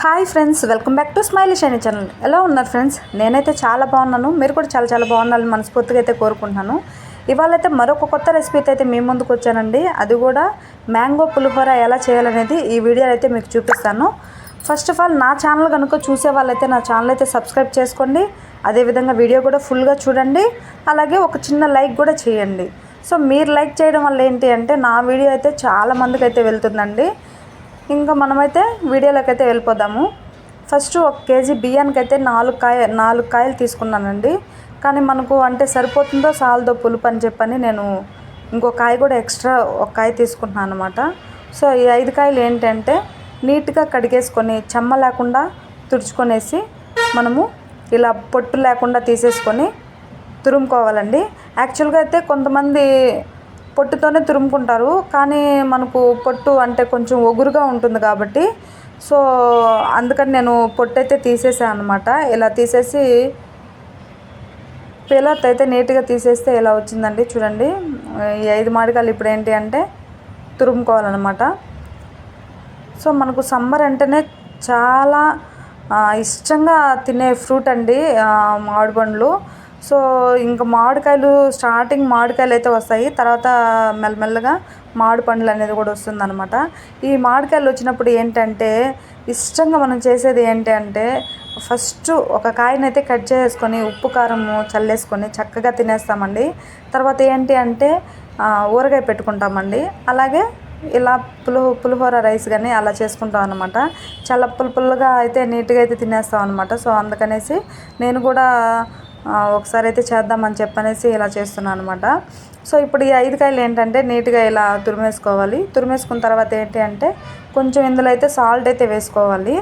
Hi friends, welcome back to smiley shiny channel. ఎలా ఉన్నారు friends? నేనైతే చాలా బాగున్నాను. మీరు కూడా చాలా బాగున్నారని మనస్ఫూర్తిగా అయితే కోరుకుంటున్నాను. ఇవాళ అయితే మరొక కొత్త రెసిపీతో అయితే మీ ముందుకు వచ్చానండి. అది కూడా మ్యాంగో పులిహోర ఎలా చేయాలనేది ఈ వీడియోలో అయితే మీకు చూపిస్తాను. ఫస్ట్ ఆఫ్ ఆల్ నా ఛానల్ కనుక చూసే వాళ్ళైతే నా ఛానల్ అయితే సబ్స్క్రైబ్ చేసుకోండి. అదేవిధంగా వీడియో కూడా ఫుల్గా చూడండి. అలాగే ఒక చిన్న లైక్ కూడా చేయండి. సో మీరు లైక్ చేయడం వల్ల ఏంటి అంటే నా వీడియో అయితే చాలా మందికి అయితే వెళ్తుందండి. ఇంకా మనమైతే వీడియోలోకి అయితే వెళ్ళిపోదాము. ఫస్ట్ 1 కేజీ బియ్యానికి అయితే 4 కాయలు తీసుకున్నానండి. కానీ మనకు అంటే సరిపోతుందో సాలదో పులుపు అని చెప్పని నేను ఇంకో కాయ కూడా ఎక్స్ట్రా 1 కాయ తీసుకుంటున్నాను అనమాట. సో ఈ 5 కాయలు ఏంటంటే నీట్గా కడిగేసుకొని చెమ్మ లేకుండా తుడుచుకొనేసి మనము ఇలా పొట్టు లేకుండా తీసేసుకొని తురుముకోవాలండి. యాక్చువల్గా అయితే కొంతమంది పొట్టుతోనే తురుముకుంటారు, కానీ మనకు పొట్టు అంటే కొంచెం ఒగురుగా ఉంటుంది కాబట్టి సో అందుకని నేను పొట్టు అయితే తీసేసాను అనమాట. ఇలా తీసేసి పిల్లర్తో అయితే నీట్గా తీసేస్తే ఇలా వచ్చిందండి. చూడండి, ఈ 5 మామిడికాయలు ఇప్పుడు ఏంటి అంటే తురుముకోవాలన్నమాట. సో మనకు సమ్మర్ అంటేనే చాలా ఇష్టంగా తినే ఫ్రూట్ అండి మామిడి పండ్లు. సో ఇంకా మామిడికాయలు స్టార్టింగ్ మామిడికాయలు అయితే వస్తాయి, తర్వాత మెల్లమెల్లగా మామిడి పండ్లు అనేది కూడా వస్తుందన్నమాట. ఈ మామిడికాయలు వచ్చినప్పుడు ఏంటంటే ఇష్టంగా మనం చేసేది ఏంటి అంటే ఫస్ట్ ఒక కాయనైతే కట్ చేసుకొని ఉప్పు కారం చల్లేసుకొని చక్కగా తినేస్తామండి. తర్వాత ఏంటి అంటే ఊరగాయ పెట్టుకుంటామండి. అలాగే ఇలా పులిహోర రైస్ కానీ అలా చేసుకుంటాం అనమాట. చాలా పుల్లగా అయితే నీట్గా అయితే తినేస్తాం అనమాట. సో అందుకనేసి నేను కూడా ఒకసారి అయితే చేద్దామని చెప్పనేసి ఇలా చేస్తున్నాను అనమాట. సో ఇప్పుడు ఈ 5 కాయలు ఏంటంటే నీట్గా ఇలా తురిమేసుకోవాలి. తురిమేసుకున్న తర్వాత ఏంటి అంటే కొంచెం ఇందులో అయితే సాల్ట్ అయితే వేసుకోవాలి.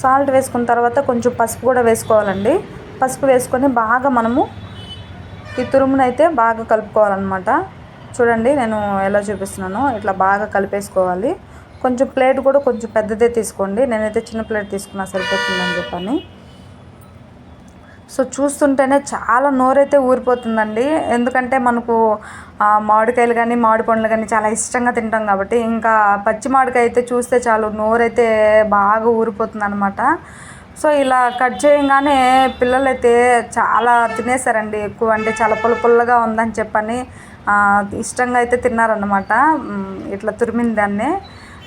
సాల్ట్ వేసుకున్న తర్వాత కొంచెం పసుపు కూడా వేసుకోవాలండి. పసుపు వేసుకొని బాగా మనము ఈ తురుమునైతే బాగా కలుపుకోవాలన్నమాట. చూడండి నేను ఎలా చూపిస్తున్నానో ఇట్లా బాగా కలిపేసుకోవాలి. కొంచెం ప్లేట్ కూడా కొంచెం పెద్దదే తీసుకోండి. నేనైతే చిన్న ప్లేట్ తీసుకున్నా సరిపోతుందని చెప్పని. సో చూస్తుంటేనే చాలా నోరైతే ఊరిపోతుందండి. ఎందుకంటే మనకు మామిడికాయలు కానీ మామిడి పండ్లు కానీ చాలా ఇష్టంగా తింటాం కాబట్టి ఇంకా పచ్చి మామిడికాయ అయితే చూస్తే చాలు నోరైతే బాగా ఊరిపోతుంది అనమాట. సో ఇలా కట్ చేయగానే పిల్లలైతే చాలా తినేసారండి. ఎక్కువ అంటే చాలా పుల్లగా ఉందని చెప్పని ఇష్టంగా అయితే తిన్నారన్నమాట ఇట్లా తురిమిన దాన్ని.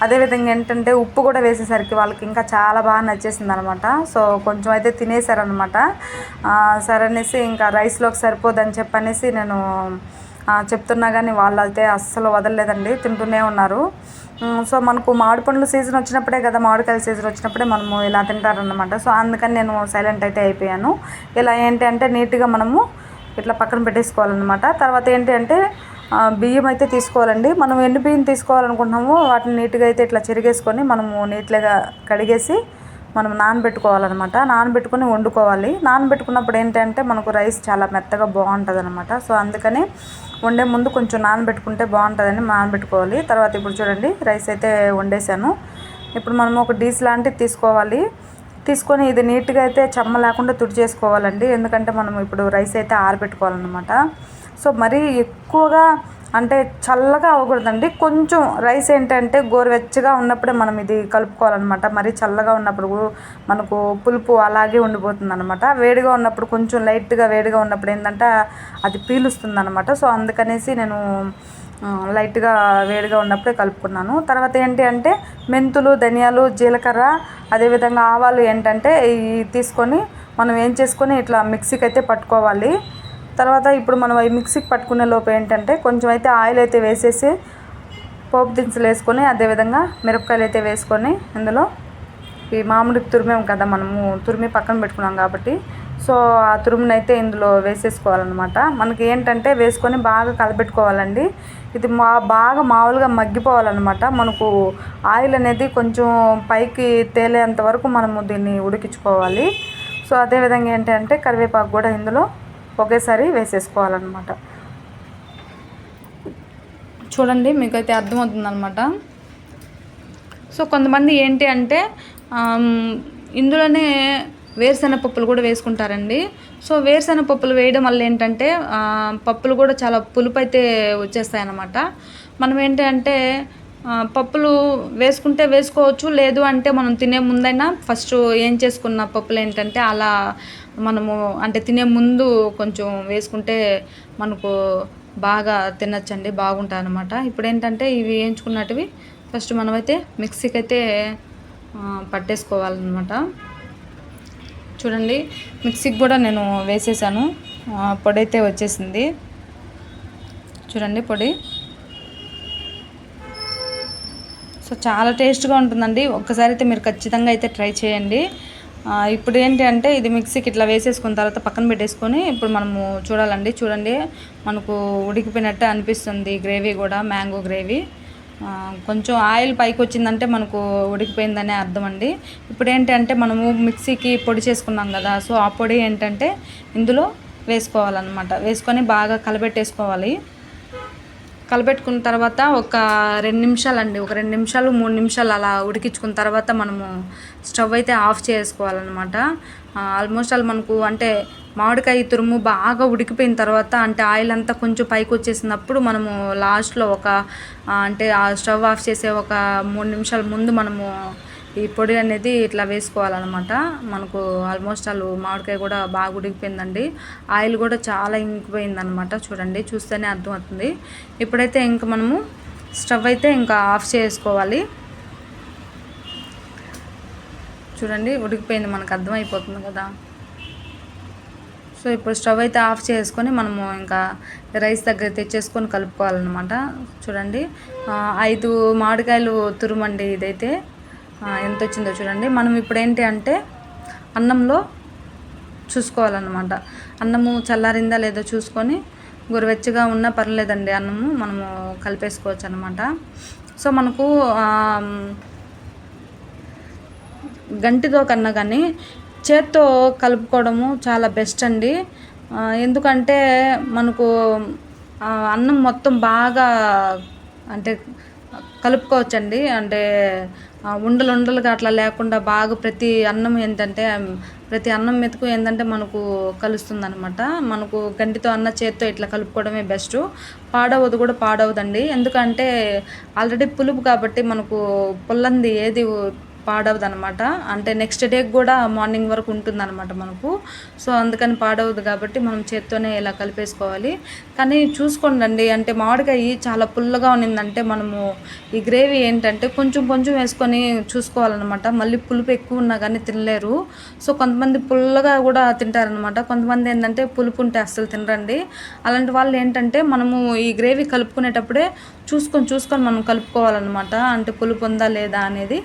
అదేవిధంగా ఏంటంటే ఉప్పు కూడా వేసేసరికి వాళ్ళకి ఇంకా చాలా బాగా నచ్చేసింది అనమాట. సో కొంచెం అయితే తినేసారనమాట. సరే అనేసి ఇంకా రైస్లోకి సరిపోదని చెప్పనేసి నేను చెప్తున్నా కానీ వాళ్ళు అయితే అస్సలు వదలలేదండి, తింటూనే ఉన్నారు. సో మనకు మామిడి పండ్లు సీజన్ వచ్చినప్పుడే కదా, మామిడికాయల సీజన్ వచ్చినప్పుడే మనము ఇలా తింటారనమాట. సో అందుకని నేను సైలెంట్ అయితే అయిపోయాను. ఇలా ఏంటి అంటే నీట్గా మనము ఇట్లా పక్కన పెట్టేసుకోవాలన్నమాట. తర్వాత ఏంటి అంటే బియ్యం అయితే తీసుకోవాలండి. మనం ఎన్ని బియ్యం తీసుకోవాలనుకుంటున్నామో వాటిని నీట్గా అయితే ఇట్లా చెరిగేసుకొని మనము నీట్గా కడిగేసి మనం నానబెట్టుకోవాలన్నమాట. నానబెట్టుకొని వండుకోవాలి. నానబెట్టుకున్నప్పుడు ఏంటంటే మనకు రైస్ చాలా మెత్తగా బాగుంటుంది అనమాట. సో అందుకని వండే ముందు కొంచెం నానబెట్టుకుంటే బాగుంటుందని నానబెట్టుకోవాలి. తర్వాత ఇప్పుడు చూడండి రైస్ అయితే వండేసాను. ఇప్పుడు మనం ఒక డీస్ లాంటిది తీసుకోవాలి. తీసుకొని ఇది నీట్గా అయితే చెమ్మ లేకుండా తుడిచేసుకోవాలండి. ఎందుకంటే మనం ఇప్పుడు రైస్ అయితే ఆరబెట్టుకోవాలన్నమాట. సో మరీ ఎక్కువగా అంటే చల్లగా అవ్వకూడదండి. కొంచెం రైస్ ఏంటంటే గోరువెచ్చగా ఉన్నప్పుడే మనం ఇది కలుపుకోవాలన్నమాట. మరీ చల్లగా ఉన్నప్పుడు మనకు పులుపు అలాగే ఉండిపోతుంది అనమాట. వేడిగా ఉన్నప్పుడు కొంచెం లైట్గా వేడిగా ఉన్నప్పుడు ఏంటంటే అది పీలుస్తుంది అనమాట. సో అందుకనేసి నేను లైట్గా వేడిగా ఉన్నప్పుడే కలుపుకున్నాను. తర్వాత ఏంటి అంటే మెంతులు, ధనియాలు, జీలకర్ర, అదేవిధంగా ఆవాలు ఏంటంటే ఇవి తీసుకొని మనం ఏం చేసుకొని ఇట్లా మిక్సీకి అయితే పట్టుకోవాలి. తర్వాత ఇప్పుడు మనం ఈ మిక్సీకి పట్టుకునే లోపు ఏంటంటే కొంచెం అయితే ఆయిల్ అయితే వేసేసి పోపు దినుసులు వేసుకొని అదేవిధంగా మిరపకాయలు అయితే వేసుకొని ఇందులో ఈ మామిడికి తురిమేం కదా, మనము తురిమి పక్కన పెట్టుకున్నాం కాబట్టి సో ఆ తురుమును అయితే ఇందులో వేసేసుకోవాలన్నమాట. మనకి ఏంటంటే వేసుకొని బాగా కలపెట్టుకోవాలండి. ఇది బాగా మామూలుగా మగ్గిపోవాలన్నమాట. మనకు ఆయిల్ అనేది కొంచెం పైకి తేలేంత వరకు మనము దీన్ని ఉడికించుకోవాలి. సో అదేవిధంగా ఏంటంటే కరివేపాకు కూడా ఇందులో ఒకేసారి వేసేసుకోవాలన్నమాట. చూడండి మీకైతే అర్థమవుతుందన్నమాట. సో కొంతమంది ఏంటి అంటే ఇందులోనే వేరుశెనగ పప్పులు కూడా వేసుకుంటారండి. సో వేరుశెనగ పప్పులు వేయడం వల్ల ఏంటంటే పప్పులు కూడా చాలా పులుపు అయితే వచ్చేస్తాయి అన్నమాట. మనం ఏంటి అంటే పప్పులు వేసుకుంటే వేసుకోవచ్చు, లేదు అంటే మనం తినే ముందైనా ఫస్ట్ ఏం చేసుకున్న పప్పులు ఏంటంటే అలా మనము అంటే తినే ముందు కొంచెం వేసుకుంటే మనకు బాగా తినచ్చండి, బాగుంటాయి అన్నమాట. ఇప్పుడు ఏంటంటే ఇవి వేయించుకున్నటివి ఫస్ట్ మనమైతే మిక్సీకి అయితే పట్టేసుకోవాలన్నమాట. చూడండి మిక్సీకి కూడా నేను వేసేసాను, పొడి అయితే వచ్చేసింది. చూడండి పొడి. సో చాలా టేస్ట్గా ఉంటుందండి, ఒక్కసారి అయితే మీరు ఖచ్చితంగా అయితే ట్రై చేయండి. ఇప్పుడు ఏంటి అంటే ఇది మిక్సీకి ఇట్లా వేసేసుకున్న తర్వాత పక్కన పెట్టేసుకొని ఇప్పుడు మనము చూడండి మనకు ఉడికిపోయినట్టే అనిపిస్తుంది గ్రేవీ కూడా, మ్యాంగో గ్రేవీ. కొంచెం ఆయిల్ పైకి వచ్చిందంటే మనకు ఉడికిపోయిందనే అర్థం అండి. ఇప్పుడు ఏంటి అంటే మనము మిక్సీకి పొడి చేసుకున్నాం కదా, సో ఆ పొడి ఏంటంటే ఇందులో వేసుకోవాలన్నమాట. వేసుకొని బాగా కలబెట్టేసుకోవాలి. కలపెట్టుకున్న తర్వాత ఒక 2 నిమిషాలు అండి, ఒక 2 నిమిషాలు 3 నిమిషాలు అలా ఉడికించుకున్న తర్వాత మనము స్టవ్ అయితే ఆఫ్ చేసుకోవాలన్నమాట. ఆల్మోస్ట్ ఆల్ మనకు అంటే మామిడికాయ తురుము బాగా ఉడికిపోయిన తర్వాత అంటే ఆయిల్ అంతా కొంచెం పైకి వచ్చేసినప్పుడు మనము లాస్ట్లో అంటే ఆ స్టవ్ ఆఫ్ చేసే ఒక 3 నిమిషాల ముందు మనము ఈ పొడి అనేది ఇట్లా వేసుకోవాలన్నమాట. మనకు ఆల్మోస్ట్ ఆల్ మామిడికాయ కూడా బాగా ఉడికిపోయిందండి, ఆయిల్ కూడా చాలా ఇంకిపోయిందనమాట. చూడండి చూస్తేనే అర్థమవుతుంది. ఇప్పుడైతే ఇంకా మనము స్టవ్ అయితే ఇంకా ఆఫ్ చేసుకోవాలి. చూడండి ఉడికిపోయింది, మనకు అర్థమైపోతుంది కదా. సో ఇప్పుడు స్టవ్ అయితే ఆఫ్ చేసుకొని మనము ఇంకా రైస్ దగ్గర తెచ్చేసుకొని కలుపుకోవాలన్నమాట. చూడండి 5 మామిడికాయలు తురుమండి ఇదైతే. ఎంత వచ్చిందో చూడండి. మనం ఇప్పుడు ఏంటి అంటే అన్నంలో చూసుకోవాలన్నమాట, అన్నము చల్లారిందా లేదో చూసుకొని గోరువెచ్చగా ఉన్నా పర్లేదండి అన్నము మనము కలిపేసుకోవచ్చు అనమాట. సో మనకు గంటితో కన్నా కానీ చేత్తో కలుపుకోవడము చాలా బెస్ట్ అండి. ఎందుకంటే మనకు అన్నం మొత్తం బాగా అంటే కలుపుకోవచ్చండి. అంటే ఉండలుగా అట్లా లేకుండా బాగా ప్రతి అన్నం మెతుకు ఏంటంటే మనకు కలుస్తుందనమాట. మనకు గంటితో చేత్తో ఇట్లా కలుపుకోవడమే బెస్ట్. పాడవదండి, ఎందుకంటే ఆల్రెడీ పులుపు కాబట్టి మనకు పుల్లంది ఏది పాడవదు అనమాట. అంటే నెక్స్ట్ డేకి కూడా మార్నింగ్ వరకు ఉంటుందన్నమాట మనకు. సో అందుకని పాడవదు కాబట్టి మనం చేత్తోనే ఇలా కలిపేసుకోవాలి. కానీ చూసుకోండి అంటే మామిడికాయ చాలా పుల్లగా ఉన్నిందంటే మనము ఈ గ్రేవీ ఏంటంటే కొంచెం వేసుకొని చూసుకోవాలన్నమాట. మళ్ళీ పులుపు ఎక్కువ ఉన్నా కానీ తినలేరు. సో కొంతమంది పుల్లగా కూడా తింటారనమాట, కొంతమంది ఏంటంటే పులుపు ఉంటే అస్సలు తినరండి. అలాంటి వాళ్ళు ఏంటంటే మనము ఈ గ్రేవీ కలుపుకునేటప్పుడే చూసుకొని మనం కలుపుకోవాలన్నమాట, అంటే పులుపు ఉందా లేదా అనేది.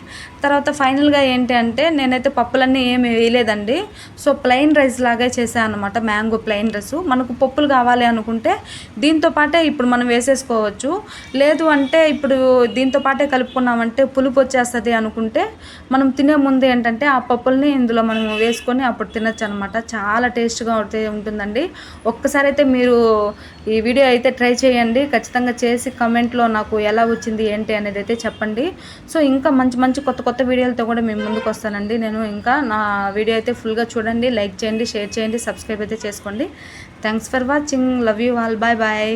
తర్వాత ఫైనల్గా ఏంటి అంటే నేనైతే పప్పులన్నీ ఏమి వేయలేదండి. సో ప్లెయిన్ రైస్ లాగే చేశాను అనమాట, మ్యాంగో ప్లెయిన్ రైస్. మనకు పప్పులు కావాలి అనుకుంటే దీంతో పాటే ఇప్పుడు మనం వేసేసుకోవచ్చు, లేదు అంటే ఇప్పుడు దీంతో పాటే కలుపుకున్నామంటే పులుపు వచ్చేస్తుంది అనుకుంటే మనం తినే ముందు ఏంటంటే ఆ పప్పుల్ని ఇందులో మనం వేసుకొని అప్పుడు తినచ్చు అనమాట. చాలా టేస్ట్గా ఉంటుందండి. ఒక్కసారి అయితే మీరు ఈ వీడియో అయితే ట్రై చేయండి, ఖచ్చితంగా చేసి కమెంట్లో నాకు ఎలా వచ్చింది ఏంటి అనేది అయితే చెప్పండి. సో ఇంకా మంచి కొత్త వీడియోలతో కూడా మేము ముందుకు వస్తానండి. నేను ఇంకా నా వీడియో అయితే ఫుల్గా చూడండి, లైక్ చేయండి, షేర్ చేయండి, సబ్స్క్రైబ్ అయితే చేసుకోండి. Thanks for watching, love you all, bye bye.